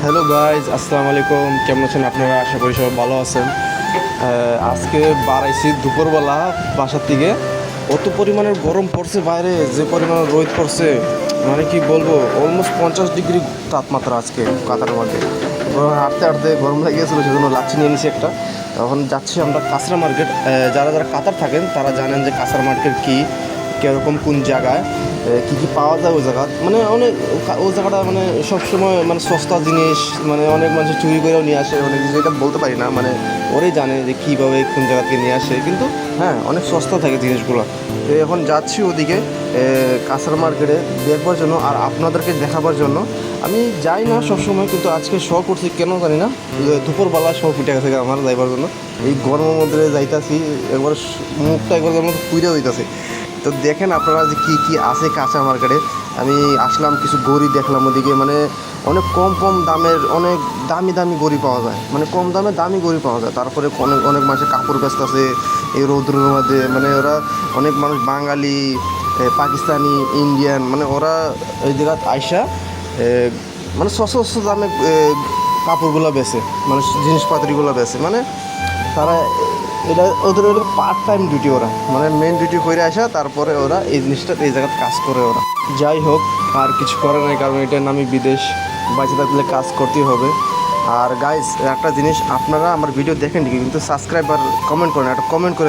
Hello guys, আসসালামু আলাইকুম। কেমন আছেন আপনারা? আশা করি সবাই ভালো আছেন। আজকে বাড়াইছি দুপুরবেলা বাসার থেকে। অত পরিমাণের গরম পড়ছে বাইরে, যে পরিমাণে রোদ পড়ছে, মানে কি বলবো, অলমোস্ট 50 ডিগ্রি তাপমাত্রা আজকে কাতারের মধ্যে। হাঁটতে হাঁটতে গরম লেগে গেছিলো, সেজন্য লাচ্ছি নিয়ে নিয়েছি একটা। এখন যাচ্ছি আমরা কাঁচরা মার্কেট। যারা যারা কাতার থাকেন তারা জানেন যে কাঁচরা মার্কেট কী, কীরকম, কোন জায়গায় কী কী পাওয়া যায় ওই জায়গা। মানে অনেক ওই জায়গাটা মানে সবসময় মানে সস্তা জিনিস, মানে অনেক মানুষ চুরি করেও নিয়ে আসে, অনেক কিছু এটা বলতে পারি না, মানে ওরাই জানে যে কীভাবে কোন জায়গা থেকে নিয়ে আসে, কিন্তু হ্যাঁ অনেক সস্তা থাকে জিনিসগুলো। তো এখন যাচ্ছি ওদিকে কাঁচরা মার্কেটে দেখবার জন্য আর আপনাদেরকে দেখাবার জন্য। আমি যাই না সবসময়, কিন্তু আজকে শখ করছি কেন জানি না, দুপুরবেলা শখ উঠে গেছে আমার যাইবার জন্য। এই গরমের মধ্যে যাইতাছি, একবার মুখটা একবার মধ্যে পুইরা হইতাছে। তো দেখেন আপনারা যে কী কী আছে কাঁচা মার্কেটে। আমি আসলাম, কিছু গড়ি দেখলাম ওদিকে, মানে অনেক কম কম দামের অনেক দামি দামি গড়ি পাওয়া যায়, মানে কম দামে দামি গড়ি পাওয়া যায়। তারপরে অনেক অনেক মানুষের কাপড় ব্যস্ত আছে এই রৌদ্রের মধ্যে, মানে ওরা অনেক মানুষ বাঙালি, পাকিস্তানি, ইন্ডিয়ান, মানে ওরা এই জায়গায় আইসা মানে সস্তা দামে কাপড়গুলো বেচে, মানে জিনিসপাতিগুলো বেচে। মানে তারা এটা ওদের ওদের পার্ট টাইম ডিউটি, ওরা মানে মেন ডিউটি করে আসা, তারপরে ওরা এই জিনিসটা এই জায়গায় কাজ করে ওরা। যাই হোক, আর কিছু করে নাই, কারণ এটার নামই বিদেশ, বাইরে থাকলে কাজ করতেই হবে। আর গাইস, একটা জিনিস, আপনারা আমার ভিডিও দেখেন ঠিকই, কিন্তু সাবস্ক্রাইব আর কমেন্ট করেন, একটা কমেন্ট করে